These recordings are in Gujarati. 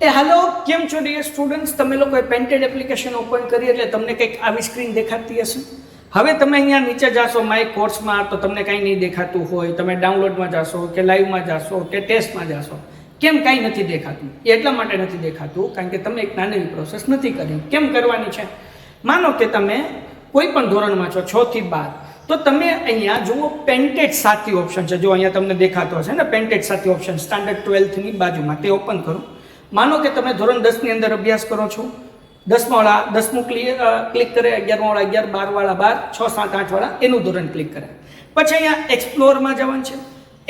હેલો, કેમ છો ડિયર સ્ટુડન્ટ્સ? તમે લોકોએ પેન્ટેડ એપ્લિકેશન ઓપન કરી એટલે તમને કંઈક આવી સ્ક્રીન દેખાતી હશે. હવે તમે અહીંયા નીચે જાશો માય કોર્સમાં તો તમને કંઈ નહીં દેખાતું હોય. તમે ડાઉનલોડમાં જાશો કે લાઈવમાં જાશો કે ટેસ્ટમાં જાશો, કેમ કાંઈ નથી દેખાતું? એટલા માટે નથી દેખાતું કારણ કે તમે એક નાની પ્રોસેસ નથી કરી. કેમ કરવાની છે? માનો કે તમે કોઈ પણ ધોરણમાં છો 6 થી 12, તો તમે અહીંયા જુઓ પેન્ટેડ સાથી ઓપ્શન છે. જો અહીંયા તમને દેખાતો હશે ને પેન્ટેડ સાથી ઓપ્શન સ્ટાન્ડર્ડ 12થની બાજુમાં, તે ઓપન કરો. માનો કે તમે ધોરણ 10 ની અંદર અભ્યાસ કરો છો. 10મા વાળા 10મું ક્લિક કરે, 11મા વાળા 11, 12 વાળા 12, 6, 7, 8 વાળા એનું ધોરણ ક્લિક કરે. પછી અહીંયા એક્સપ્લોરમાં જવાનું છે.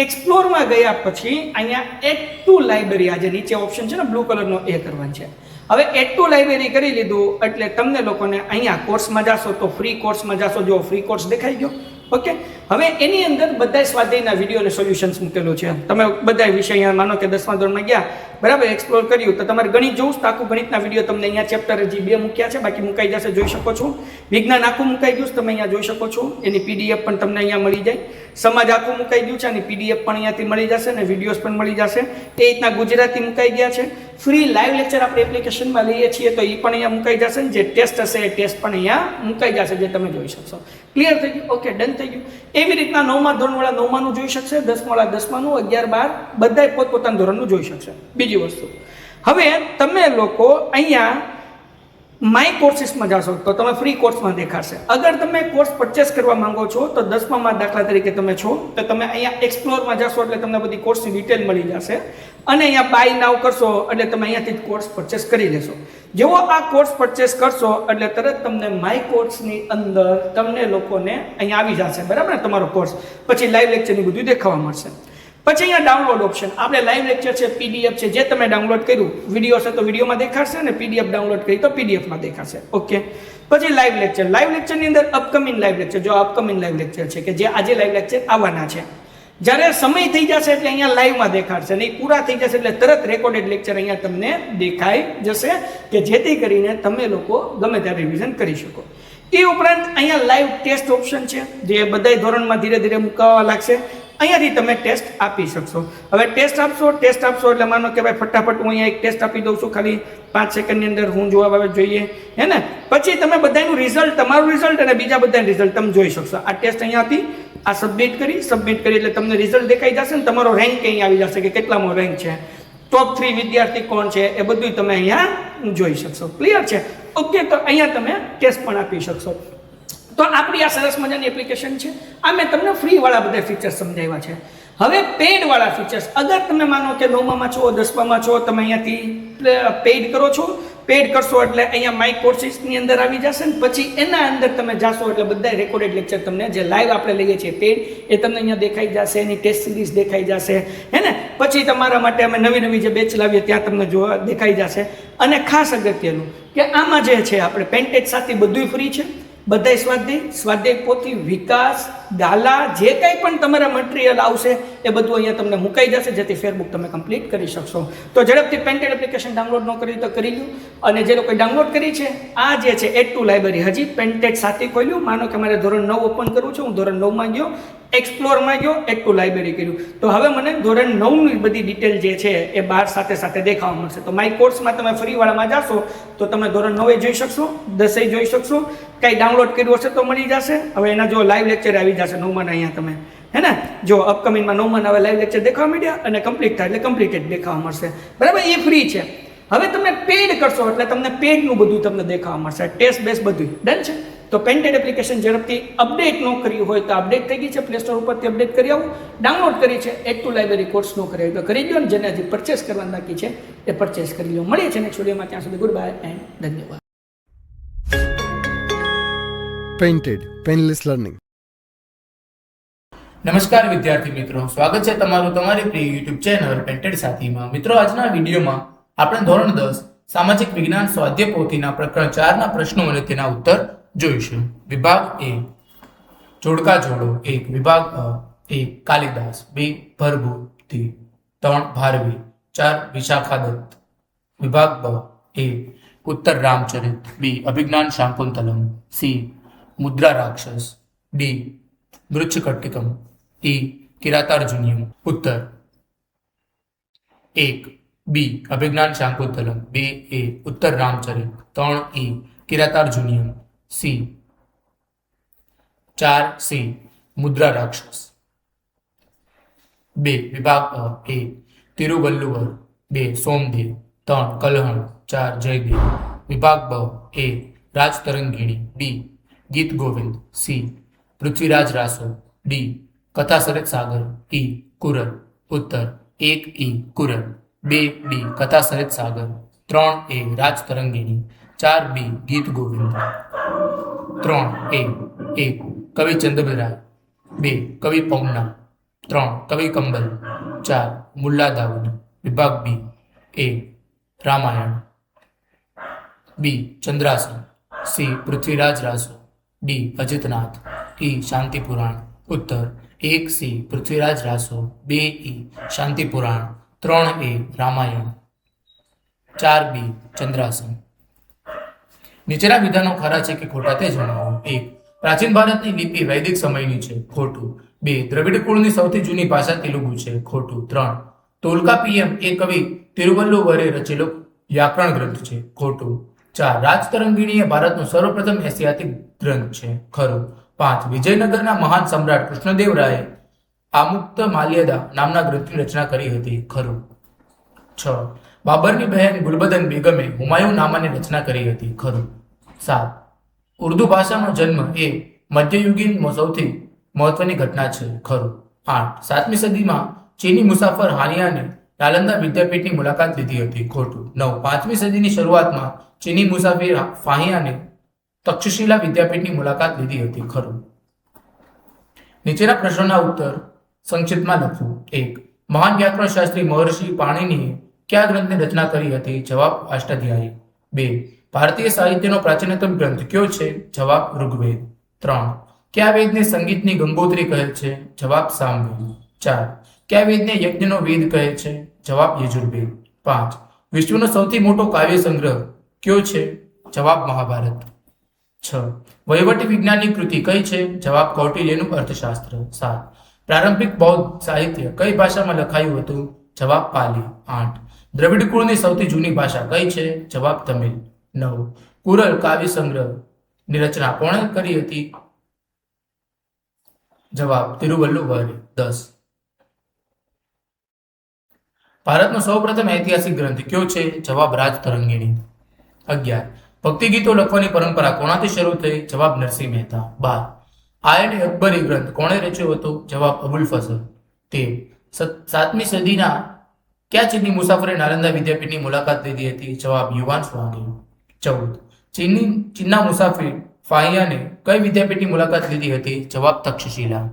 એક્સપ્લોરમાં ગયા પછી અહીંયા એડ ટુ લાઇબ્રેરી, આ જે નીચે ઓપ્શન છે ને બ્લુ કલરનો, એ કરવાનું છે. હવે એડ ટુ લાઇબ્રેરી કરી લીધું એટલે તમને લોકોને અહીંયા કોર્સમાં જાશો તો ફ્રી કોર્સમાં જાશો. જો ફ્રી કોર્સ દેખાઈ ગયો. ઓકે, હવે એની અંદર બધા સ્વાધ્યાયના વિડીયો અને સોલ્યુશન્સ મૂકેલું છે. તમે બધા વિષય અહીંયા માનો કે 10મા ધોરણમાં ગયા, બરાબર, એક્સપ્લોર કર્યું તો તમારે ગણિત જોવું તો આખું ગણિતના વિડીયો તમને અહીંયા ચેપ્ટર હજી 2 મૂક્યા છે, બાકી મુકાઈ જશે, જોઈ શકો છો. વિજ્ઞાન આખું મુકાઈ ગયું તમે અહીંયા જોઈ શકો છો. એની પીડીએફ પણ તમને અહીંયા મળી જાય. સમાજ આખું મુકાઈ ગયું છે, અને પીડીએફ પણ અહીંયાથી મળી જશે અને વિડીયોઝ પણ મળી જશે. એ રીતના ગુજરાતી મુકાઈ ગયા છે. ફ્રી લાઈવ લેક્ચર આપણે એપ્લિકેશનમાં લઈએ છીએ તો એ પણ અહીંયા મુકાઈ જશે. જે ટેસ્ટ હશે એ ટેસ્ટ પણ અહીંયા મુકાઈ જશે, જે તમે જોઈ શકશો. ક્લિયર થઈ ગયું? ઓકે, ડન થઈ ગયું. એવી રીતના 9મા ધોરણવાળા 9માનું જોઈ શકશે, 10મા વાળા 10માનું, 11, 12 બધાય પોતપોતાના ધોરણનું જોઈ શકશે. બીજી વસ્તુ, હવે તમે લોકો અહીંયા માય કોર્સીસમાં જાશો તો તમે ફ્રી કોર્સમાં દેખાશે. અગર તમે કોર્સ પરચેસ કરવા માંગો છો તો 10મામાં દાખલા તરીકે તમે છો તો તમે અહીંયા એક્સપ્લોરમાં જાશો એટલે તમને બધી કોર્સની ડિટેલ મળી જશે. અને અહીંયા બાય નાવ કરશો એટલે તમે અહીંયાથી કોર્સ પરચેસ કરી લેશો. જેવો આ કોર્સ પરચેસ કરશો એટલે તરત તમને માય કોર્સની અંદર તમને લોકોને અહીંયા આવી જશે, બરાબર ને, તમારો કોર્સ. પછી લાઈવ લેક્ચરની બધું દેખાવા મળશે. પછી અહીંયા ડાઉનલોડ ઓપ્શન, આપણે લાઈવ લેક્ચર છે, પીડીએફ છે, જે તમે ડાઉનલોડ કર્યું, વિડીયો છે તો વિડીયોમાં દેખાશે, અને પીડીએફ ડાઉનલોડ કરી તો પીડીએફમાં દેખાશે. ઓકે, પછી લાઈવ લેક્ચર. લાઈવ લેક્ચરની અંદર અપકમિંગ લાઈવ લેક્ચર, જો અપકમિંગ લાઈવ લેક્ચર છે કે જે આજે લાઈવ લેક્ચર આવવાના છે, જ્યારે સમય થઈ જશે એટલે અહીંયા લાઈવમાં દેખાડશે, નહીં પૂરા થઈ જશે એટલે તરત રેકોર્ડેડ લેક્ચર અહીંયા તમને દેખાઈ જશે, કે જેથી કરીને તમે લોકો ગમે ત્યારે રિવિઝન કરી શકો. એ ઉપરાંત અહીંયા લાઈવ ટેસ્ટ ઓપ્શન છે, જે બધા ધોરણમાં ધીરે ધીરે મુકાવા લાગશે. અહીંયાથી તમે ટેસ્ટ આપી શકશો. હવે ટેસ્ટ આપશો એટલે માનો કે ભાઈ ફટાફટ હું અહીંયા એક ટેસ્ટ આપી દઉં છું, ખાલી 5 સેકન્ડની અંદર હું જવાબ આવે જોઈએ, હે ને. પછી તમે બધાનું રિઝલ્ટ, તમારું રિઝલ્ટ અને બીજા બધાનું રિઝલ્ટ તમે જોઈ શકશો. આ ટેસ્ટ અહીંયાથી આ સબમિટ કરી એટલે તમને રિઝલ્ટ દેખાઈ જશે ને તમારો રેન્ક અહીં આવી જશે કે કેટલામો રેન્ક છે, ટોપ 3 વિદ્યાર્થી કોણ છે, એ બધું તમે અહીંયા જોઈ શકશો. ક્લિયર છે? ઓકે, તો અહીંયા તમે ટેસ્ટ પણ આપી શકશો. તો આપણી આ સરસ મજાની એપ્લિકેશન છે. આ મેં તમને ફ્રીવાળા બધા ફીચર્સ સમજાવ્યા છે. હવે પેઇડવાળા ફીચર્સ, અગર તમે માનો કે 9મામાં છો, 10મામાં છો, તમે અહીંયાથી પેઇડ કરો છો. પેઇડ કરશો એટલે અહીંયા માય કોર્સીસની અંદર આવી જશે ને પછી એના અંદર તમે જાશો એટલે બધા રેકોર્ડેડ લેક્ચર તમને, જે લાઈવ આપણે લઈએ છીએ પેઇડ, એ તમને અહીંયા દેખાઈ જશે. એની ટેસ્ટ સિરીઝ દેખાઈ જશે, હે ને. પછી તમારા માટે અમે નવી જે બેચ લાવીએ ત્યાં તમને જોવા દેખાઈ જશે. અને ખાસ અગત્યનું કે આમાં જે છે આપણે પેન્ટેજ સાથે બધું ફ્રી છે. બધા સ્વાધ્યાય પોથી, વિકાસ, દાલા, જે કંઈ પણ તમારા મટીરિયલ આવશે એ બધું અહીંયા તમને મુકાઈ જશે, જેથી ફેરબુક તમે કમ્પ્લીટ કરી શકશો. તો ઝડપથી પેન્ટેડ એપ્લિકેશન ડાઉનલોડ ન કરી તો કરી લો. અને જે લોકોએ ડાઉનલોડ કરી છે, આ જે છે એડ ટુ લાઇબ્રેરી, હજી પેન્ટેડ સાથે ખોલ્યું. માનો કે મારે ધોરણ 9 ઓપન કરવું છે, હું ધોરણ 9માં ગયો, એક્સપ્લોરમાં ગયો, એડ ટુ લાઇબ્રેરી કર્યું, તો હવે મને ધોરણ 9ની બધી ડિટેલ જે છે એ બહાર સાથે દેખાવા મળશે. તો માય કોર્સમાં તમે ફ્રીવાળામાં જાશો તો તમે ધોરણ 9 જોઈ શકશો, 10 જોઈ શકશો. કંઈ ડાઉનલોડ કર્યું હશે તો મળી જશે. હવે એના જો લાઈવ લેક્ચર આવી જશે 9માના અહીંયા તમે, હે ને. જો અપકમિંગમાં 9માના હવે લાઈવ લેક્ચર દેખાવા માંડ્યા અને કમ્પ્લીટ થાય એટલે કમ્પ્લીટેડ દેખાવા મળશે, બરાબર. એ ફ્રી છે. હવે તમે પેડ કરશો એટલે તમને પેડનું બધું તમને દેખાવા મળશે, ટેસ્ટ બેસ બધું. ડન છે? તો પેન્ટેડ એપ્લિકેશન ઝડપથી અપડેટ ન કર્યું હોય તો અપડેટ થઈ ગઈ છે, પ્લે સ્ટોર ઉપરથી અપડેટ કરી આવું. ડાઉનલોડ કરી છે, એડ ટુ લાઇબ્રેરી કોર્સ ન કરી તો કરી દો, ને જેને હજી પરચેસ કરવાનું બાકી છે એ પરચેસ કરી લો. મળીએ છીએ નેક્સ્ટ વિડીયોમાં. ત્યાં સુધી ગુડ બાય એન્ડ ધન્યવાદ. Painted painless learning. નમસ્કાર વિદ્યાર્થી મિત્રો, સ્વાગત છે તમારું તમારી પ્રિય યુટ્યુબ ચેનલ પેન્ટેડ સાથીમાં. મિત્રો, આજના વિડીયોમાં આપણે ધોરણ 10 સામાજિક વિજ્ઞાન સ્વાધ્યાય પોથીના પ્રકરણ 4ના પ્રશ્નો અને તેના ઉત્તર જોઈશું. વિભાગ A જોડકા જોડો. 1 વિભાગ અ. 1 કાલિદાસ, 2 ભરભૂતિ, 3 ભારવી, 4 વિશાખા દત્ત. વિભાગ બ. A ઉત્તર રામચરિત, B અભિજ્ઞાન શાકુંતલમ, C મુદ્રા રાક્ષસ, D મૃચ્છકટિકમ, E કિરાતાર્જુનિયમ. ઉત્તર 1 બી અભિજ્ઞાન શાંકુતલમ, 2A ઉત્તર રામચરિત, 3E કિરાતાર્જુનિયમ, સી 4C મુદ્રા રાક્ષસ. 2 વિભાગ અ, A તિરુવલ્લુવર, 2 સોમદેવ, 3 કલ્હણ, 4 જયદેવ. વિભાગ બ, A રાજતરંગિણી, બી ગીત ગોવિંદ, સી પૃથ્વીરાજ રાસો, ડી કથા સરિત સાગર, ઈ કુરલ. ઉત્તર 1E કુરલ, 2B કથા સરિત સાગર, 3A રાજતરંગિણી, 4B ગીત ગોવિંદ, 3A 1 કવિ ચંદ્રબરાય, 2 કવિ પૌના, 3 કવિ કંબલ, 4 મુલ્લા દાઉદ. વિભાગ B, A Ramayan, B Chandrasan, C Prithviraj Raso, D Ajitnath, E Shanti Puran. ઉત્તર 1C પૃથ્વીરાજ રાસો, 2E શાંતિ પુરાણ, 3A રામાયણ, 4B ચંદ્રાસન. નીચેના વિધાનો ખરા છે કે ખોટા તે જણાવો. 1 પ્રાચીન ભારતની લિપિ વૈદિક સમયની છે, ખોટું. 2 દ્રવિડ કુળની સૌથી જૂની ભાષા તેલુગુ છે, ખોટું. 3 તોલ્કાપિયમ એ કવિ તિરુવલ્લુવરે રચેલો વ્યાકરણ ગ્રંથ છે, ખોટું. 4 રાજતરંગિણી એ ભારતનો સર્વપ્રથમ એશિયાતિક ગ્રંથ છે, ખરું. 5 વિજયનગરના મહાન સમ્રાટ કૃષ્ણદેવરાયે આમુક્ત માલ્યદા નામના ગ્રંથની રચના કરી હતી, ખરું. 6 બાબરની બહેન ગુલબદન બેગમે હુમાયુન નામાની રચના કરી હતી, ખરું. 7 ઉર્દુ ભાષાનો જન્મ એ મધ્યયુગીન સૌથી મહત્વની ઘટના છે, ખરું. 8 7મી સદીમાં ચીની મુસાફર હાનિયાને નાલંદા વિદ્યાપીઠની મુલાકાત લીધી હતી, ખોટું. 9 5મી સદીની શરૂઆતમાં ચીની મુસાફિર ફાહિયાને તક્ષશિલા વિદ્યાપીઠની મુલાકાત લીધી હતી, ખરું. નીચેના પ્રશ્નોના ઉત્તર સંક્ષિપ્તમાં લખવું. 1 મહાન વ્યાકરણ શાસ્ત્રી મહર્ષિ પાણિનીએ કયા ગ્રંથની રચના કરી હતી? જવાબ અષ્ટાધ્યાયી. 2 ભારતીય સાહિત્યનો પ્રાચીનતમ ગ્રંથ કયો છે? જવાબ ઋગ્વેદ. 3 કયા વેદને સંગીતની ગંગોત્રી કહે છે? જવાબ સામવેદ. 4 કયા વેદને યજ્ઞનો વેદ કહે છે? જવાબ યજુર્વેદ. 5 વિશ્વનો સૌથી મોટો કાવ્ય સંગ્રહ કયો છે? જવાબ મહાભારત. 6 વહીવટી વિજ્ઞાનની કૃતિ કઈ છે? જવાબ કૌટિલ્યનું અર્થશાસ્ત્ર. 7 પ્રારંભિક બૌદ્ધ સાહિત્ય કઈ ભાષામાં લખાયું હતું? જવાબ પાલી. 8 દ્રવિડ કુળની સૌથી જૂની ભાષા કઈ છે? જવાબ તમિલ. 9 કુરલ કાવ્ય સંગ્રહની રચના કોણે કરી હતી? જવાબ તિરુવલ્લુવરે. 10 ભારતનો સૌપ્રથમ ઐતિહાસિક ગ્રંથ કયો છે? જવાબ રાજતરંગિણી. 11 ભક્તિ ગીતો લખવાની પરંપરા કોનાથી શરૂ થઈ? જવાબ નરસિંહ મહેતા. 12 આયન અકબરી ગ્રંથ કોણે રચ્યો હતો? જવાબ અબુલ ફઝલ. 13 7મી સદીના કયા ચીની મુસાફરે નાલંદા વિદ્યાપીઠની મુલાકાત લીધી હતી? જવાબ યુવાન સ્વાંગી. 14 ચીનના મુસાફિર ફાહિયાને કઈ વિદ્યાપીઠની મુલાકાત લીધી હતી? જવાબ તક્ષશિલા.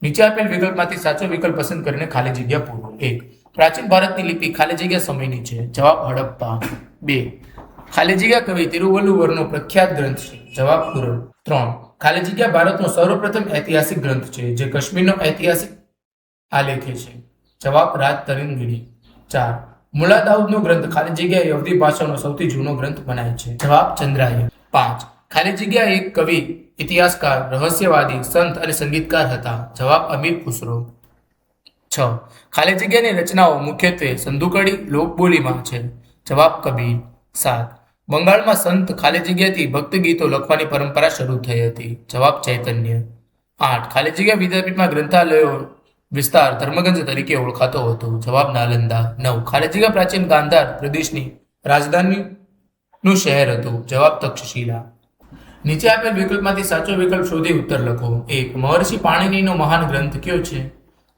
નીચે આપેલ વિકલ્પમાંથી સાચો વિકલ્પ પસંદ કરીને ખાલી જગ્યા પૂરો. 1 પ્રાચીન ભારતની લિપિ ખાલી જગ્યા સમયની છે, જવાબ હડપ્પા. 2 ખાલી જગ્યા કવિ તિરુવલ્લુવરનો પ્રખ્યાત ગ્રંથ છે, જવાબ કુરલ. 3 ખાલી જગ્યા ભારતનો સર્વપ્રથમ ઐતિહાસિક ગ્રંથ છે જે કાશ્મીરનો ઐતિહાસિક આલેખે છે, જવાબ રાજતરંગિણી. 4 મુલ્લા દાઉદનો ગ્રંથ ખાલી જગ્યા યહૂદી ભાષાનો સૌથી જૂનો ગ્રંથ મનાય છે, જવાબ ચંદ્રાયન. 5 ખાલી જગ્યા એક કવિ, ઇતિહાસકાર, રહસ્યવાદી, સંત અને સંગીતકાર હતા, જવાબ અમીર ખુસરો. 6 ખાલી જગ્યાની રચનાઓ મુખ્યત્વે સંધુકડી લોકબોલીમાં છે, જવાબ કબીર. 7 બંગાળમાં સંત ખાલી જગ્યાથી ભક્તિ ગીતો લખવાની પરંપરા શરૂ થઈ હતી, જવાબ ચૈતન્ય. 8 ખાલી જગ્યા વિદ્યાપીઠમાં ગ્રંથાલયો વિસ્તાર ધર્મગંજ તરીકે ઓળખાતો હતો, જવાબ નાલંદા. 9 ખાલી જગ્યા પ્રાચીન ગાંધાર પ્રદેશની રાજધાનીનું શહેર હતું, જવાબ તક્ષશિલા. નીચે આપેલ વિકલ્પમાંથી સાચો વિકલ્પ શોધી ઉત્તર લખો. 1 મહર્ષિ પાણિનીનો મહાન ગ્રંથ કયો છે?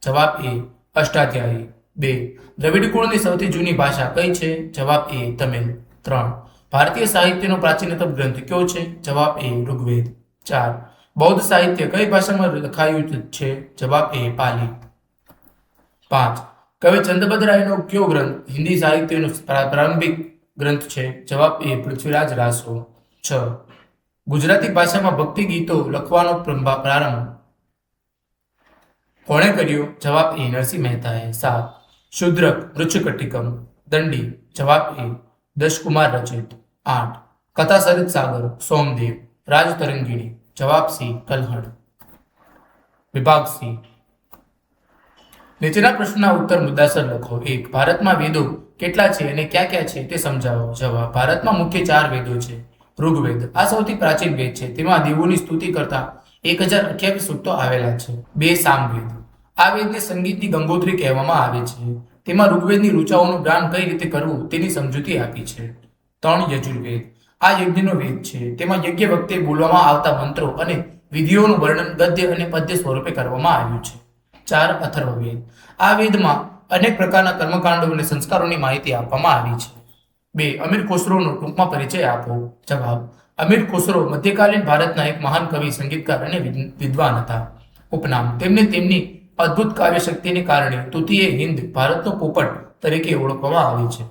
જવાબ એ અષ્ટાધ્યાયી. 2 દ્રવિડ કુળની સૌથી જૂની ભાષા કઈ છે? જવાબ એ તમિલ. 3 ભારતીય સાહિત્યનો પ્રાચીનતમ ગ્રંથ કયો છે? જવાબ એ ઋગ્વેદ. 4 બૌદ્ધ સાહિત્ય કઈ ભાષામાં લખાયું છે? જવાબ એ પાલી. 5 કવિ ચંદ્રબદરાયનો કયો ગ્રંથ હિન્દી સાહિત્યનો પ્રારંભિક ગ્રંથ છે? જવાબ એ પૃથ્વીરાજ રાસો. 6 ગુજરાતી ભાષામાં ભક્તિ ગીતો લખવાનો પ્રારંભ કોણે કર્યો? જવાબ એ નરસિંહ મહેતાએ. 7 શુદ્રક, વૃક્ષકટિકમ, દંડી, જવાબ એ દશકુમાર રચિત. 8 કથા સરિત સાગર, સોમદેવ, રાજતરંગિણી, જવાબ સી કલ્હણ. વિભાગ સી નીચેના પ્રશ્નના ઉત્તર મુદ્દાસર લખો. 1 ભારતમાં વેદો કેટલા છે અને ક્યાં ક્યાં છે તે સમજાવો. જવાબ. ભારતમાં મુખ્ય 4 વેદો છે. ઋગ્વેદ આ સૌથી પ્રાચીન વેદ છે. તેમાં દેવોની સ્તુતિ કરતા 1028 સૂક્તો આવેલા છે. 2 સામવેદ. આ વેદને સંગીતની ગંગોત્રી કહેવામાં આવે છે. તેમાં ઋગ્વેદની ઋચાઓનું ગાન કઈ રીતે કરવું તેની સમજૂતી આપી છે. 3 યજુર્વેદ. આ યજ્ઞનો વેદ છે. તેમાં યજ્ઞ વખતે બોલવામાં આવતા મંત્રો અને વિધિઓનું વર્ણન ગદ્ય અને પદ્ય સ્વરૂપે કરવામાં આવ્યું છે. 4 અથર્વવેદ. આ વેદમાં અનેક પ્રકારના કર્મકાંડો અને સંસ્કારોની માહિતી આપવામાં આવી છે. 2 અમીર ખુસરોનો ટૂંકમાં પરિચય આપો. જવાબ. અમીર ખુસરો મધ્યકાલીન ભારતના એક મહાન કવિ, સંગીતકાર અને વિદ્વાન હતા. ઉપનામ. તેમને તેમની અદ્ભુત કાવ્ય શક્તિને કારણે તૂતીએ હિન્દ, ભારતનો પોપટ તરીકે ઓળખવામાં આવે છે.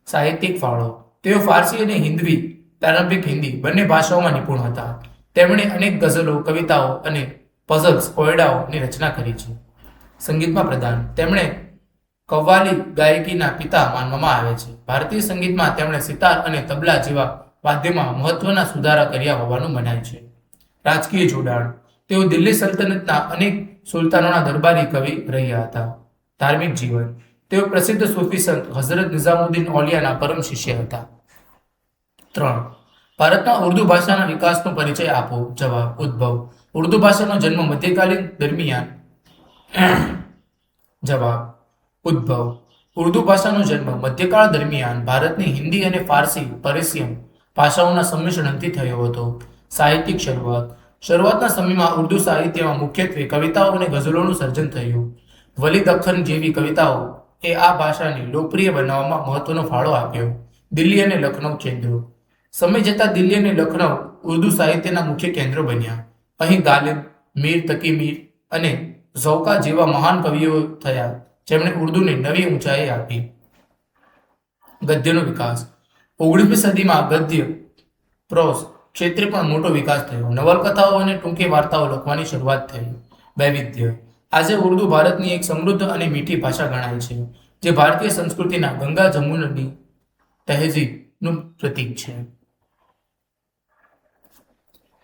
સાહિત્યિક ફાળો. તેઓ ફારસી અને હિન્દવી પ્રારંભિક હિન્દી બંને ભાષાઓમાં નિપુણ હતા. તેમણે અનેક ગઝલો, કવિતાઓ અને પઝલ્સ કોયડાઓની રચના કરી છે. સંગીતમાં પ્રદાન. તેમણે કવ્વાલી ગાયકીના પિતા માનવામાં આવે છે. ભારતીય સંગીતમાં તેમણે સિતાર અને તબલા જેવા વાદ્યમાં મહત્વના સુધારા કર્યા હોવાનું મનાય છે. રાજકીય જોડાણ. તેઓ દિલ્હી સલ્તનતના અનેક સુલતાનોના દરબારી કવિ રહ્યા હતા. ધાર્મિક જીવન. તેઓ પ્રસિદ્ધ સૂફી સંત હઝરત નિઝામુદ્દીન ઓલિયાના પરમ શિષ્ય હતા. 3 ભારતમાં ઉર્દુ ભાષાના વિકાસનો પરિચય આપો. જવાબ. ઉદ્ભવ. ઉર્દુ ભાષાનો જન્મ મધ્યકાલીન દરમિયાન જવાબ. ઉદ્ભવ. ઉર્દુ ભાષાનો જન્મ મધ્યકાળ દરમિયાન ભારતની હિન્દી અને ફારસી પર્શિયન ભાષાઓના સંમિશ્રણથી થયો હતો. સાહિત્યિક શરૂઆત. શરૂઆતના સમયમાં ઉર્દુ સાહિત્યમાં મુખ્યત્વે કવિતાઓ અને ગઝલોનું સર્જન થયું. વલી દખ્ખન જેવી કવિતાઓ એ આ ભાષાને લોકપ્રિય બનાવવામાં મહત્વનો ફાળો આપ્યો. દિલ્હી અને લખનૌ કેન્દ્રો. સમય જતાં દિલ્હી અને લખનૌ ઉર્દુ સાહિત્યના મુખ્ય કેન્દ્રો બન્યા. અહીં ગાલિબ, મીર તકી મીર અને ઝૌકા જેવા મહાન કવિઓ થયા, જેમણે ઉર્દુને નવી ઊંચાઈ આપી. ગદ્યનો વિકાસ. 19મી સદીમાં ગદ્ય પ્રોઝ ક્ષેત્રે પણ મોટો વિકાસ થયો. નવલકથાઓ અને ટૂંકી વાર્તાઓ લખવાની શરૂઆત થઈ. વૈવિધ્ય. આજે ઉર્દુ ભારતની એક સમૃદ્ધ અને મીઠી ભાષા ગણાય છે, જે ભારતીય સંસ્કૃતિના ગંગા જમુનની તહેઝીબનું પ્રતીક છે.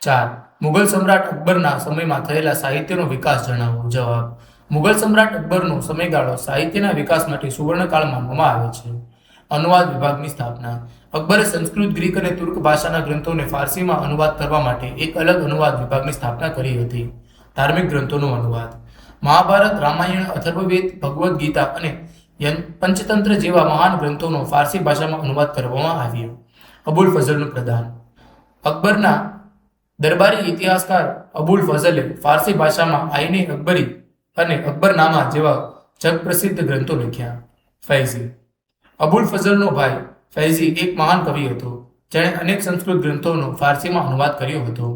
4 મુઘલ સમ્રાટ અકબરના સમયમાં થયેલા સાહિત્યનો વિકાસ જણાવો. જવાબ. મુઘલ સમ્રાટ અકબરનો સમયગાળો સાહિત્યના વિકાસ માટે સુવર્ણકાળ માનવામાં આવે છે. અનુવાદ વિભાગની સ્થાપના. અકબરે સંસ્કૃત, ગ્રીક અને તુર્ક ભાષાના ગ્રંથોને ફારસીમાં અનુવાદ કરવા માટે એક અલગ અનુવાદ વિભાગની સ્થાપના કરી હતી. ધાર્મિક ગ્રંથોનો અનુવાદ. મહાભારત, રામાયણ, અથર્વવેદ, ભગવદ્ ગીતા અને પંચતંત્ર જેવા મહાન ગ્રંથોનો ફારસી ભાષામાં અનુવાદ કરવામાં આવ્યો. અબુલ ફઝલનું પ્રદાન. અકબરના દરબારી ઇતિહાસકાર અબુલ ફઝલે ફારસી ભાષામાં આઈને અકબરી અને અકબરનામા જેવા જગપ્રસિદ્ધ ગ્રંથો લખ્યા. ફૈઝી. અબુલ ફઝલનો ભાઈ ફૈઝી એક મહાન કવિ હતો, જેણે અનેક સંસ્કૃત ગ્રંથોનો ફારસીમાં અનુવાદ કર્યો હતો.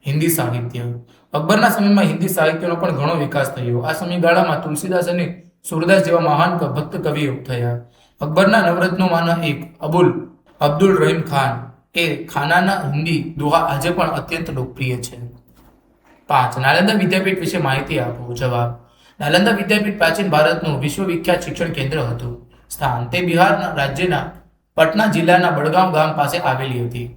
હિન્દી સાહિત્ય. અકબરના સમયમાં હિન્દી સાહિત્યનો પણ ઘણો વિકાસ થયો. આ સમયગાળામાં તુલસીદાસ અને સુરદાસ જેવા મહાન ભક્ત કવિઓ થયા. અકબરના નવરત્નોમાંના એક અબ્દુલ રહીમ ખાન એ ખાનાના હિન્દી દોહા આજે પણ અત્યંત લોકપ્રિય છે. 5 નાલંદા વિદ્યાપીઠ વિશે માહિતી આપો. જવાબ. નાલંદા વિદ્યાપીઠ પ્રાચીન ભારતનું વિશ્વવિખ્યાત શિક્ષણ કેન્દ્ર હતું. સ્થાન. તે બિહારના રાજ્યના પટના જિલ્લાના બડગામ ગામ પાસે આવેલી હતી.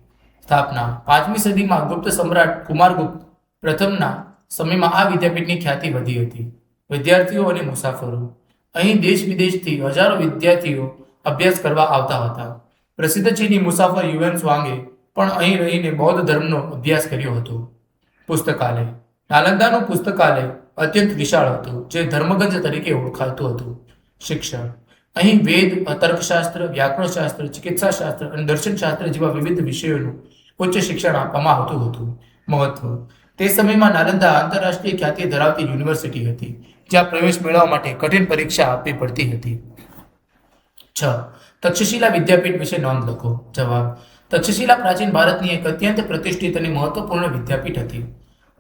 સ્થાપના. 5મી સદીમાં ગુપ્ત સમ્રાટ કુમારગુપ્ત પ્રથમના સમયમાં આ વિદ્યાપીઠની ખ્યાતિ વધી હતી. વિદ્યાર્થીઓ અને મુસાફરો. અહીં દેશ વિદેશથી હજારો વિદ્યાર્થીઓ અભ્યાસ કરવા આવતા હતા. પ્રસિદ્ધ ચીની મુસાફર યુએન સ્વાંગે પણ અહીં રહીને બૌદ્ધ ધર્મનો અભ્યાસ કર્યો હતો. પુસ્તકાલય. નાલંદાનું પુસ્તકાલય અત્યંત વિશાળ હતું, જે ધર્મગંજ તરીકે ઓળખાતું હતું. શિક્ષણ. અહીં વેદ, તર્કશાસ્ત્ર, વ્યાકરણશાસ્ત્ર, ચિકિત્સાશાસ્ત્ર અને દર્શનશાસ્ત્ર જેવા વિવિધ વિષયોનું ઉચ્ચ શિક્ષણ આપવામાં આવતું હતું. મહત્વ. તે સમયમાં નાલંદા આંતરરાષ્ટ્રીય ખ્યાતિ ધરાવતી યુનિવર્સિટી હતી, જ્યાં પ્રવેશ મેળવવા માટે કઠિન પરીક્ષા આપવી પડતી હતી. 6 તક્ષશિલા વિદ્યાપીઠ વિશે નોંધ લખો. જવાબ. તક્ષશિલા પ્રાચીન ભારતની એક અત્યંત પ્રતિષ્ઠિત અને મહત્વપૂર્ણ વિદ્યાપીઠ હતી.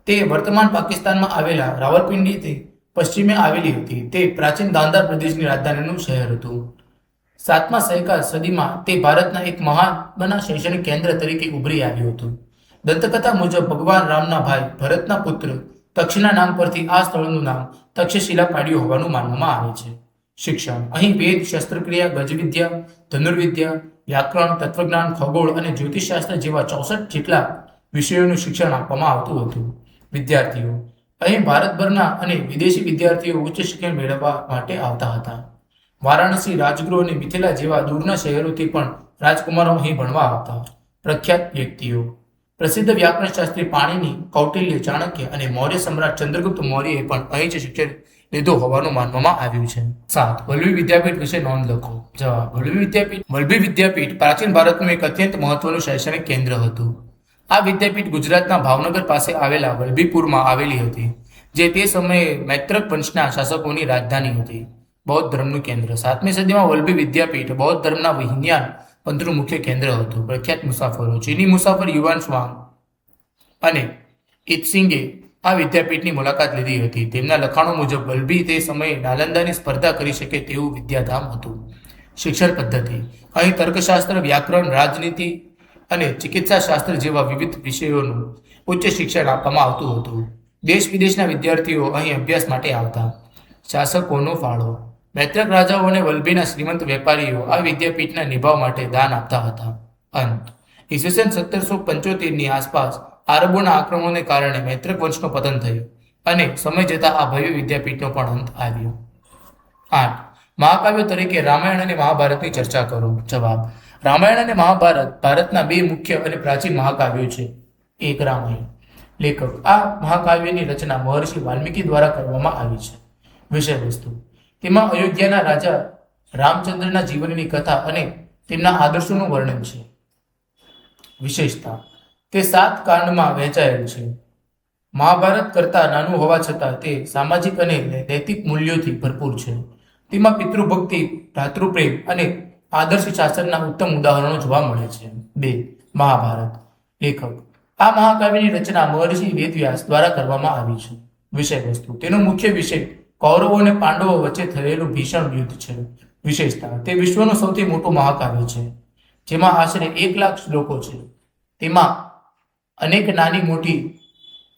તે વર્તમાન પાકિસ્તાનમાં આવેલા રાવલપિંડીથી પશ્ચિમે આવેલી હતી. તે પ્રાચીન ગાંધાર પ્રદેશની રાજધાનીનું શહેર હતું. 7મા સદીમાં તે ભારતના એક મહાન શૈક્ષણિક કેન્દ્ર તરીકે ઉભરી આવ્યું હતું. દંતકથા મુજબ ભગવાન રામના ભાઈ ભરતના પુત્ર તક્ષના નામ પરથી આ સ્થળનું નામ તક્ષશિલા પાડ્યું હોવાનું માનવામાં આવે છે. શિક્ષણ. અહીં વેદ, શસ્ત્રક્રિયા, ગજવિદ્યા, ધનુર્વિદ્યા, વ્યાકરણ, તત્વજ્ઞાન, ખગોળ અને જ્યોતિષશાસ્ત્ર જેવા 64 જેટલા વિષયોનું શિક્ષણ આપવામાં આવતું હતું. વિદ્યાર્થીઓ. અહીં ભારતભરના અને વિદેશી વિદ્યાર્થીઓ ઉચ્ચ શિક્ષણ મેળવવા માટે આવતા હતા. વારાણસી, રાજગૃહ અને મિથિલા જેવા દૂરના શહેરોથી પણ રાજકુમારો અહીં ભણવા આવતા. પ્રખ્યાત વ્યક્તિઓ: પ્રસિદ્ધ વ્યાકરણ શાસ્ત્રી પાણિની, કૌટિલ્ય, ચાણક્ય અને મૌર્ય સમ્રાટ ચંદ્રગુપ્ત મૌર્યએ પણ અહીં જ શિક્ષણ લીધું હોવાનું માનવામાં આવ્યું છે. 7. વલ્લભી વિદ્યાપીઠ વિશે નોંધ લખો. જવાબ: વલ્લભી વિદ્યાપીઠ પ્રાચીન ભારતનું એક અત્યંત મહત્વનું શૈક્ષણિક કેન્દ્ર હતું. આ વિદ્યાપીઠ ગુજરાતના ભાવનગર પાસે આવેલા વલ્લભીપુરમાં આવેલી હતી, જે તે સમયે મૈત્રક વંશના શાસકોની રાજધાની હતી. બૌદ્ધ ધર્મનું કેન્દ્ર: 7મી સદીમાં વલ્લભી વિદ્યાપીઠ બૌદ્ધ ધર્મના હિનયાન પંથનું મુખ્ય કેન્દ્ર હતું. પ્રખ્યાત મુસાફરો: ચીની મુસાફર યુવાન શ્વાંગ અને ઇત્સિંગે આ વિદ્યાપીઠની મુલાકાત લીધી હતી. તેમના લખાણો મુજબ વલ્લભી તે સમયે નાલંદાની સ્પર્ધા કરી શકે તેવું વિદ્યાધામ હતું. શિક્ષણ પદ્ધતિ: અહીં તર્કશાસ્ત્ર, વ્યાકરણ, રાજનીતિ અને ચિકિત્સા શાસ્ત્ર જેવા વિવિધ વિષયોનું ઉચ્ચ શિક્ષણ આપવામાં આવતું હતું. દેશ વિદેશના વિદ્યાર્થીઓ અહીં અભ્યાસ માટે આવતા. શાસકોનો ફાળો: મૈત્રક રાજાઓ અને વલ્લભીના શ્રીમંત વેપારીઓ આ વિદ્યાપીઠના નિભાવ માટે દાન આપતા હતા. અંત: ઈસવીસન 1775ની આસપાસ આરબોના આક્રમણોને કારણે મૈત્રક વંશનું પતન થયું અને સમય જતાં આ ભવ્ય વિદ્યાપીઠનો પણ અંત આવ્યો. 8. મહાકાવ્યો તરીકે રામાયણ અને મહાભારતની ચર્ચા કરો. જવાબ: રામાયણ અને મહાભારત ભારતના બે મુખ્ય અને પ્રાચીન મહાકાવ્યો છે. 1. રામાયણ. લેખક: આ મહાકાવ્યની રચના મહર્ષિ વાલ્મીકી દ્વારા કરવામાં આવી છે. વિષય વસ્તુ: તેમાં અયોધ્યાના રાજા રામચંદ્રના જીવનની કથા અને તેમના આદર્શોનું વર્ણન છે. વિશેષતા: તે 7 કાંડમાં વહેંચાયેલ છે. મહાભારત કરતાં નાનું હોવા છતાં તે સામાજિક અને નૈતિક મૂલ્યોથી ભરપૂર છે. તેમાં પિતૃભક્તિ, ભ્રાતૃપ્રેમ અને આદર્શ શાસનના ઉત્તમ ઉદાહરણો જોવા મળે છે. 2. મહાભારત. લેખક: આ મહાકાવ્યની રચના મહર્ષિ વેદવ્યાસ દ્વારા કરવામાં આવી છે. વિષય વસ્તુ: તેનો મુખ્ય વિષય કૌરવો અને પાંડવો વચ્ચે થયેલું ભીષણ યુદ્ધ છે. વિશેષતા: તે વિશ્વનું સૌથી મોટું મહાકાવ્ય છે, જેમાં આશરે 1 લાખ શ્લોકો છે. તેમાં અનેક નાની મોટી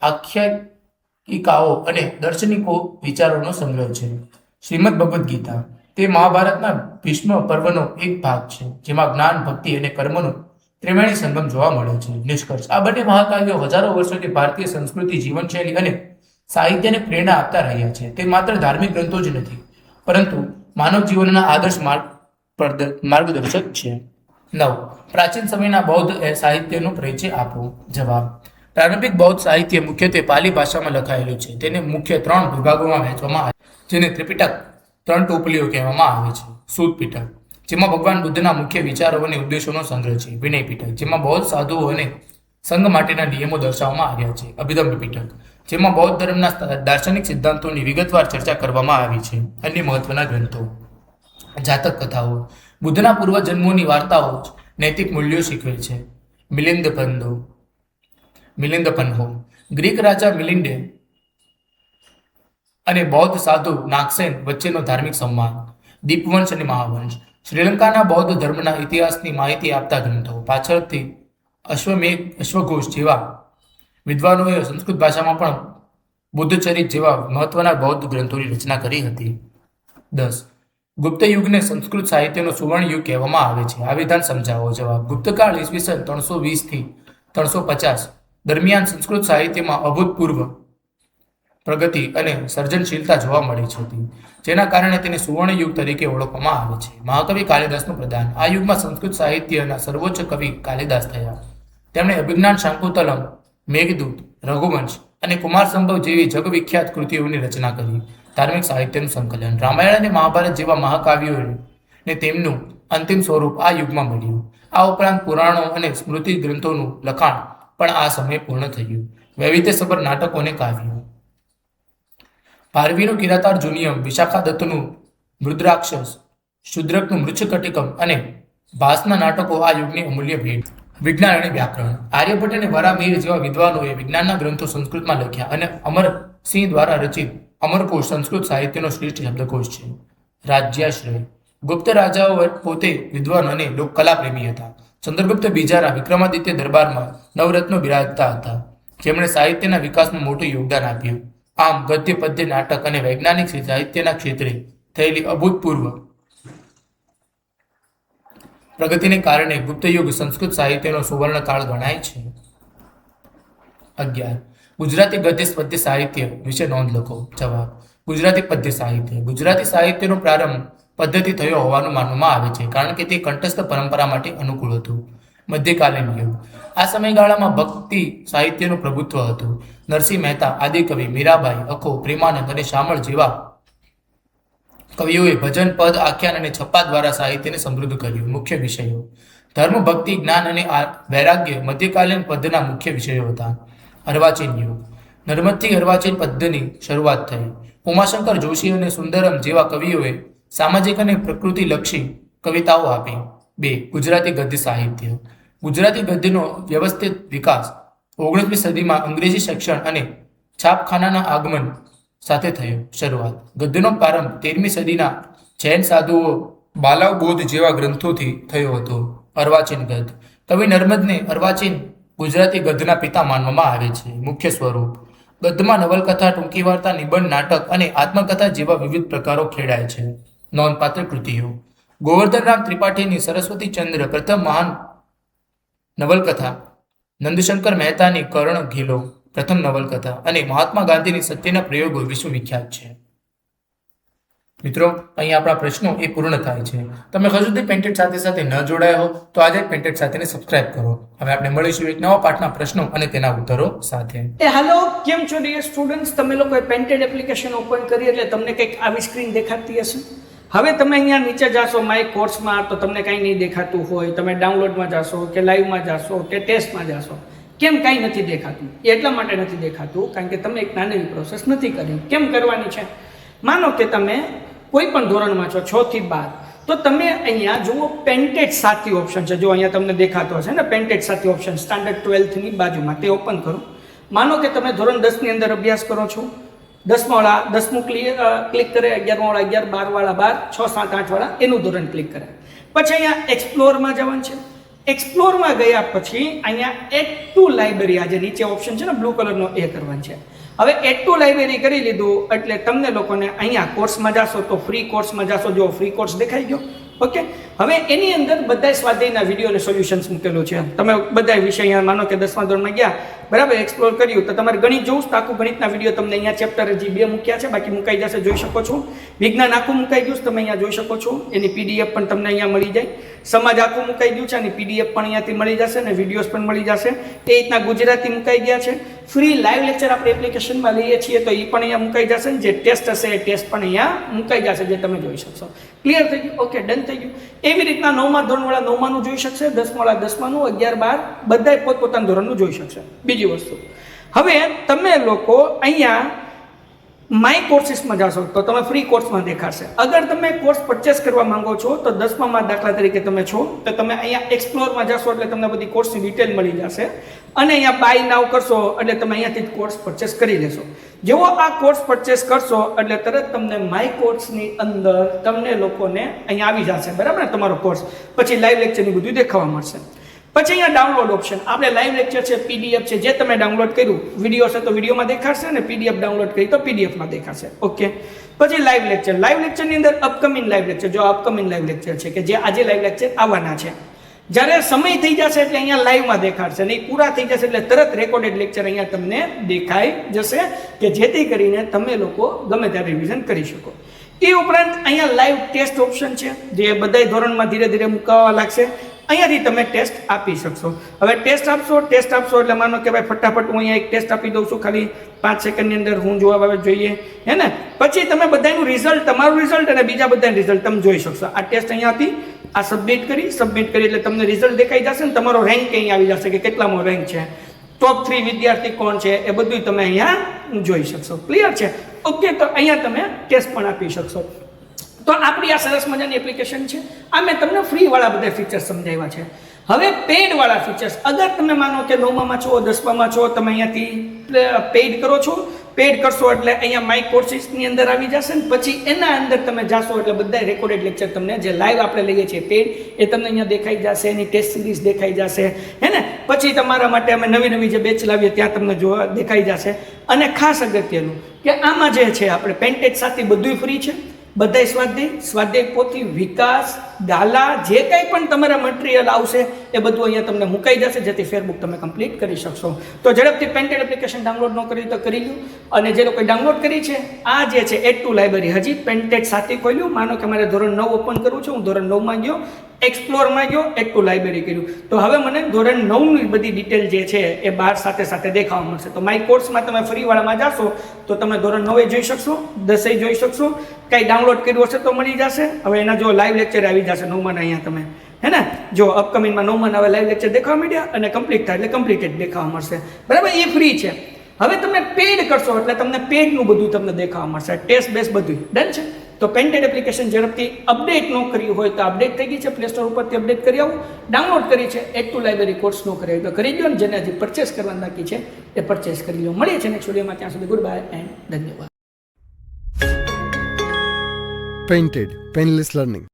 આખ્યાયિકાઓ અને દાર્શનિકો વિચારોનો સંગ્રહ છે. શ્રીમદ ભગવદ્ ગીતા. તે મહાભારતના ભીષ્મ પર્વનો એક ભાગ છે, જેમાં જ્ઞાન, ભક્તિ અને કર્મનો ત્રિવેણી સંગમ જોવા મળે છે. નિષ્કર્ષ: આ બંને મહાકાવ્યો હજારો વર્ષોથી ભારતીય સંસ્કૃતિ, જીવનશૈલી અને સાહિત્યને પ્રેરણા આપતા રહ્યા છે. તે માત્ર ધાર્મિક ગ્રંથો જ નથી, પરંતુ માનવ જીવનના આદર્શ માર્ગદર્શક છે. 9. પ્રાચીન સમયના બૌદ્ધ સાહિત્યનો પરિચય આપો. જવાબ: પ્રારંભિક બૌદ્ધ સાહિત્ય મુખ્યત્વે પાલી ભાષામાં લખાયેલું છે. તેને મુખ્ય 3 વિભાગોમાં વહેંચવામાં આવે છે, જેને ત્રિપિટક, 3 ટોપલીઓ કહેવામાં આવે છે. સૂત પીઠક, જેમાં ભગવાન બુદ્ધના મુખ્ય વિચારો અને ઉદ્દેશોનો સંગ્રહ છે. વિનય પીઠક, જેમાં બૌદ્ધ સાધુઓ અને સંઘ માટેના નિયમો દર્શાવવામાં આવ્યા છે. અભિધમ્મ પીઠક, જેમાં બૌદ્ધ ધર્મના દાર્શનિક સિદ્ધાંતોની વિગતવાર ચર્ચા કરવામાં આવી છે. અન્ય મહત્વના ગ્રંથો: જાતક કથાઓ, બુદ્ધના પૂર્વજન્મોની વાર્તાઓ નૈતિક મૂલ્યો શીખવે છે. મિલિંદપન્હો, ગ્રીક રાજા મિલિંડે અને બૌદ્ધ સાધુ નાગસેન વચ્ચેનો ધાર્મિક સંવાદ. દીપવંશ અને મહાવંશ, શ્રીલંકાના બૌદ્ધ ધર્મના ઇતિહાસની માહિતી આપતા ગ્રંથો. પાછળથી અશ્વઘોષ જેવા વિદ્વાનોએ સંસ્કૃત ભાષામાં પણ બુદ્ધચરિત જેવા મહત્વના બૌદ્ધ ગ્રંથોની રચના કરી હતી. 10. ગુપ્ત યુગને સંસ્કૃત સાહિત્યનો સુવર્ણ યુગ કહેવામાં આવે છે. આ વિધાન સમજાવો. જવાબ: ગુપ્તકાળ ઈસવીસન 320 થી 350 દરમિયાન સંસ્કૃત સાહિત્યમાં અભૂતપૂર્વ પ્રગતિ અને સર્જનશીલતા જોવા મળી હતી, જેના કારણે તેને સુવર્ણ યુગ તરીકે ઓળખવામાં આવે છે. મહાકવિ કાલિદાસનું પ્રદાન. આ યુગમાં સંસ્કૃત સાહિત્યના સર્વોચ્ચ કવિ કાલિદાસ થયા. તેમણે અભિજ્ઞાન શાકુંતલમ, મેઘદૂત, રઘુવંશ અને કુમાર સંભવ જેવી જગવિખ્યાત કૃતિઓની રચના કરી. ધાર્મિક સાહિત્યનું સંકલન. રામાયણ અને મહાભારત જેવા મહાકાવ્યોને તેમનું અંતિમ સ્વરૂપ આ યુગમાં મળ્યું. આ ઉપરાંત પુરાણો અને સ્મૃતિ ગ્રંથોનું લખાણ પણ આ સમયે પૂર્ણ થયું. વૈવિધ્યસભર નાટકો અને કાવ્યો. ભારવીનું કિરાતાર્જુનિયમ, વિશાખા દત્તનું મૃદ્રાક્ષસ, શુદ્રકનું મૃચ્છકટિકમ અને ભાસના નાટકો આ યુગની અમૂલ્ય ભેટ. વિજ્ઞાન અને વ્યાકરણ. આર્યભટ્ટ અને વરામિહિર જેવા વિદ્વાનોએ વિજ્ઞાનના ગ્રંથો સંસ્કૃતમાં લખ્યા અને અમરસિંહ દ્વારા રચિત અમરકોશ સંસ્કૃત સાહિત્યનો શ્રેષ્ઠ શબ્દકોશ છે. રાજ્યાશ્રય. ગુપ્ત રાજાઓ પોતે વિદ્વાન અને લોકકલાપ્રેમી હતા. ચંદ્રગુપ્ત બીજાના વિક્રમાદિત્ય દરબારમાં નવરત્નો બિરાજતા હતા, જેમણે સાહિત્યના વિકાસમાં મોટું યોગદાન આપ્યું. આમ ગદ્ય, પદ્ય, નાટક અને વૈજ્ઞાનિક સાહિત્યના ક્ષેત્રે થયેલી અભૂતપૂર્વ પ્રગતિને કારણે ગુપ્ત યુગ સંસ્કૃત સાહિત્યનો સુવર્ણકાળ ગણાય છે. 11. ગુજરાતી ગદ્ય પદ્ય સાહિત્ય વિશે નોંધ લખો. જવાબ: ગુજરાતી પદ્ય સાહિત્ય. ગુજરાતી સાહિત્યનો પ્રારંભ પદ્ધતિ થયો હોવાનું માનવામાં આવે છે, કારણ કે તે કંઠસ્થ પરંપરા માટે અનુકૂળ હતું. મધ્યકાલીન યુગ. આ સમયગાળામાં ભક્તિ સાહિત્યનું પ્રભુત્વ હતું. નરસિંહ મહેતા, આદિકવિ મીરાબાઈ, અખો, પ્રેમાનંદ અને શામળ જેવા કવિઓએ ભજન, પદ, આખ્યાન અને છપ્પા દ્વારા સાહિત્યને સમૃદ્ધ કર્યું. મુખ્ય વિષયો: ધર્મ, ભક્તિ, જ્ઞાન અને વૈરાગ્ય મધ્યકાલીન પદ્યના મુખ્ય વિષયો હતા. અર્વાચીન યુગ. નર્મદથી અર્વાચીન પદ્યની શરૂઆત થઈ. ઉમાશંકર જોશી અને સુંદરમ જેવા કવિઓએ સામાજિક અને પ્રકૃતિલક્ષી કવિતાઓ આપી. 2. ગુજરાતી ગદ્ય સાહિત્ય. ગુજરાતી ગદ્યનો વ્યવસ્થિત વિકાસ 19મી સદીમાં અંગ્રેજી શિક્ષણ અને છાપખાનાના આગમન સાથે થયો. શરૂઆત. ગદ્યનો પ્રારંભ 13મી સદીના જૈન સાધુઓ બાલાવબોધ જેવા ગ્રંથોથી થયો હતો. અર્વાચીન ગદ્ય. કવિ નર્મદને અર્વાચીન ગુજરાતી ગદ્યના પિતા માનવામાં આવે છે. મુખ્ય સ્વરૂપ: ગદ્યમાં નવલકથા, ટૂંકી વાર્તા, નિબંધ, નાટક અને આત્મકથા જેવા વિવિધ પ્રકારો ખેડાય છે. નોંધપાત્ર કૃતિઓ: ગોવર્ધનરામ ત્રિપાઠીની સરસ્વતીચંદ્ર પ્રથમ મહાન નવલકથા, નંદશંકર મહેતાની કર્ણ ઘીલો પ્રથમ નવલકથા અને મહાત્મા ગાંધીની સત્યના પ્રયોગો વિશ્વવિખ્યાત છે. મિત્રો, અહીં આપણા પ્રશ્નો એ પૂર્ણ થાય છે. તમે હજુ સુધી પેન્ટેડ સાથે સાથે ન જોડાયા હો તો આજે પેન્ટેડ સાથેને સબસ્ક્રાઇબ કરો. હવે આપણે મળીશું એક નવા પાઠના પ્રશ્નો અને તેના ઉત્તરો સાથે. હેલો, કેમ છો ડિયર સ્ટુડન્ટ્સ? તમે લોકોએ પેન્ટેડ એપ્લિકેશન ઓપન કરી એટલે તમને કંઈક આવી સ્ક્રીન દેખાતી હશે. હવે તમે અહીંયા નીચે જાશો માય કોર્સમાં તો તમને કંઈ નહીં દેખાતું હોય. તમે ડાઉનલોડમાં જાશો કે લાઈવમાં જાશો કે ટેસ્ટમાં જાશો, કેમ કાંઈ નથી દેખાતું? એટલા માટે નથી દેખાતું કારણ કે તમે એક નાની પ્રોસેસ નથી કરી. કેમ કરવાની છે? માનો કે તમે કોઈ પણ ધોરણમાં છો 6 થી 12, તો તમે અહીંયા જુઓ પેન્ટેડ સાથી ઓપ્શન છે. જો અહીંયા તમને દેખાતો હશે ને પેન્ટેડ સાથી ઓપ્શન, સ્ટાન્ડર્ડ 12થની બાજુમાં, તે ઓપન કરો. માનો કે તમે ધોરણ 10ની અંદર અભ્યાસ કરો છો. 10વાળા 10મું ક્લિક કરે, 11વાળા 11, 12વાળા 12, 6, 7, 8વાળા એનું ધોરણ ક્લિક કરે. પછી અહીંયા એક્સપ્લોરમાં જવાનું છે. એક્સપ્લોરમાં ગયા પછી અહીંયા એડ ટુ લાઇબ્રેરી, આ જે નીચે ઓપ્શન છે ને બ્લુ કલરનો, એ કરવાનું છે. હવે એડ ટુ લાઇબ્રેરી કરી લીધું એટલે તમને લોકોને અહીંયા કોર્સમાં જાશો તો ફ્રી કોર્સમાં જાશો. જો ફ્રી કોર્સ દેખાઈ ગયો. ઓકે, હવે એની અંદર બધા સ્વાધ્યાયના વિડીયો અને સોલ્યુશન્સ મૂકેલું છે. તમે બધા વિષય અહીંયા માનો કે 10મા ધોરણમાં ગયા, બરાબર, એક્સપ્લોર કર્યું તો તમારે ગણિત જોવું તો આખું ગણિતના વિડીયો તમને અહીંયા ચેપ્ટર હજી 2 મૂક્યા છે, બાકી મુકાઈ જશે, જોઈ શકો છો. વિજ્ઞાન આખું મુકાઈ ગયું તમે અહીંયા જોઈ શકો છો. એની પીડીએફ પણ તમને અહીંયા મળી જાય. સમાજ આખું મુકાઈ ગયું છે, અને પીડીએફ પણ અહીંયાથી મળી જશે અને વિડીયોઝ પણ મળી જશે. એ રીતના ગુજરાતી મુકાઈ ગયા છે. ફ્રી લાઈવ લેક્ચર આપણે એપ્લિકેશનમાં લઈએ છીએ તો એ પણ અહીંયા મુકાઈ જશે. જે ટેસ્ટ હશે એ ટેસ્ટ પણ અહીંયા મુકાઈ જશે, જે તમે જોઈ શકશો. ક્લિયર થઈ ગયું? ઓકે, ડન થઈ ગયું. એવી રીતના 9મા ધોરણવાળા 9માનું જોઈ શકશે, 10વાળા 10માનું, 11, 12 બધાય પોતપોતાના ધોરણનું જોઈ શકશે. બીજી વસ્તુ, હવે તમે લોકો અહીંયા માય કોર્સીસમાં જાશો તો તમે ફ્રી કોર્સમાં દેખાશે. અગર તમે કોર્સ પરચેસ કરવા માંગો છો તો 10મામાં દાખલા તરીકે તમે છો તો તમે અહીંયા એક્સપ્લોરમાં જાશો એટલે તમને બધી કોર્સની ડિટેલ મળી જશે. અને અહીંયા બાય નાવ કરશો એટલે તમે અહીંયાથી કોર્સ પરચેસ કરી લેશો. જેવો આ કોર્સ પરચેસ કરશો એટલે તરત તમને માય કોર્સની અંદર તમને લોકોને અહીંયા આવી જશે, બરાબર ને, તમારો કોર્સ. પછી લાઈવ લેક્ચરની બધું દેખાવા મળશે. પછી અહીંયા ડાઉનલોડ ઓપ્શન, આપણે લાઈવ લેક્ચર છે, પીડીએફ છે, જે તમે ડાઉનલોડ કર્યું, વિડીયો છે તો વિડીયોમાં દેખાશે અને પીડીએફ ડાઉનલોડ કરી તો પીડીએફમાં દેખાશે. ઓકે, પછી લાઈવ લેક્ચર. લાઈવ લેક્ચરની અંદર અપકમિંગ લાઈવ લેક્ચર, જો અપકમિંગ લાઈવ લેક્ચર છે કે જે આજે લાઈવ લેક્ચર આવવાના છે, જ્યારે સમય થઈ જશે એટલે અહીંયા લાઈવમાં દેખાડશે, નહીં પૂરા થઈ જશે એટલે તરત રેકોર્ડેડ લેક્ચર અહીંયા તમને દેખાઈ જશે, કે જેથી કરીને તમે લોકો ગમે ત્યારે રિવિઝન કરી શકો. એ ઉપરાંત અહીંયા લાઈવ ટેસ્ટ ઓપ્શન છે, જે બધા ધોરણમાં ધીરે ધીરે મુકાવા લાગશે. અહીંયાથી તમે ટેસ્ટ આપી શકશો. હવે ટેસ્ટ આપશો એટલે માનો કે ભાઈ ફટાફટ હું અહીંયા એક ટેસ્ટ આપી દઉં છું, ખાલી 5 સેકન્ડની અંદર હું જવાબ આવે જોઈએ, હે ને. પછી તમે બધાનું રિઝલ્ટ, તમારું રિઝલ્ટ અને બીજા બધાનું રિઝલ્ટ તમે જોઈ શકશો. આ ટેસ્ટ અહીંયાથી આ સબમિટ કરી એટલે તમને રિઝલ્ટ દેખાઈ જશે ને તમારો રેન્ક અહીં આવી જશે કે કેટલામો રેન્ક છે, ટોપ 3 વિદ્યાર્થી કોણ છે, એ બધું તમે અહીંયા જોઈ શકશો. ક્લિયર છે? ઓકે, તો અહીંયા તમે ટેસ્ટ પણ આપી શકશો. તો આપણી આ સરસ મજાની એપ્લિકેશન છે. આ મેં તમને ફ્રીવાળા બધા ફીચર્સ સમજાવ્યા છે. હવે પેઇડવાળા ફીચર્સ, અગર તમે માનો કે 9મામાં છો, 10મામાં છો, તમે અહીંયાથી પેઇડ કરો છો, પેઇડ કરશો એટલે અહીંયા માય કોર્સીસની અંદર આવી જશે ને પછી એના અંદર તમે જાશો એટલે બધા રેકોર્ડેડ લેક્ચર તમને જે લાઈવ આપણે લઈએ છીએ પેઇડ, એ તમને અહીંયા દેખાઈ જશે, એની ટેસ્ટ સિરીઝ દેખાઈ જશે, હે ને. પછી તમારા માટે અમે નવી જે બેચ લાવીએ ત્યાં તમને જોવા દેખાઈ જશે. અને ખાસ અગત્યનું કે આમાં જે છે આપણે પેન્ટેજ સાથે બધું ફ્રી છે, બધાય સ્વાધ્યાય પોથી, વિકાસ, ગાલા, જે કંઈ પણ તમારા મટીરિયલ આવશે એ બધું અહીંયા તમને મુકાઈ જશે, જેથી ફેરબુક તમે કમ્પ્લીટ કરી શકશો. તો ઝડપથી પેન્ટેડ એપ્લિકેશન ડાઉનલોડ ન કરી તો કરી લો. અને જે લોકોએ ડાઉનલોડ કરી છે, આ જે છે એડ ટુ લાઇબ્રેરી, હજી પેન્ટેડ સાથે ખોલ્યું. માનો કે મારે ધોરણ 9 ઓપન કરવું છે, હું ધોરણ 9માં ગયો, એક્સપ્લોરમાં ગયો, એડ ટુ લાઇબ્રેરી કર્યું, તો હવે મને ધોરણ 9ની બધી ડિટેલ જે છે એ બહાર સાથે દેખાવા મળશે. તો માય કોર્સમાં તમે ફ્રીવાળામાં જાશો તો તમે ધોરણ 9 જોઈ શકશો, 10 જોઈ શકશો, કંઈ ડાઉનલોડ કર્યું હશે તો મળી જશે. હવે એના જો લાઈવ લેક્ચર આવી જશે 9માં અહીંયા તમે, હે ને, જો અપકમિંગમાં 9માં હવે લાઈવ લેક્ચર દેખાવા માંડ્યા અને કમ્પ્લીટ થાય એટલે કમ્પ્લીટેડ દેખાવા મળશે. બરાબર, એ ફ્રી છે. હવે તમે પેડ કરશો એટલે તમને પેડનું બધું તમને દેખાવા મળશે, ટેસ્ટ બેસ બધું ડન છે. તો પેન્ટેડ એપ્લિકેશન ઝડપથી અપડેટ ન કર્યું હોય તો અપડેટ થઈ ગઈ છે, પ્લે સ્ટોર ઉપરથી અપડેટ કરી આવું. ડાઉનલોડ કરી છે, એડ ટુ લાઇબ્રેરી કોર્સ ન કરી તો કરી દો, ને જેને હજી પરચેસ કરવાનું બાકી છે એ પરચેસ કરી લો. મળીએ છીએ નેક્સ્ટ વિડીયોમાં, ત્યાં સુધી ગુડ બાય એન્ડ ધન્યવાદ. Painted Painless Learning.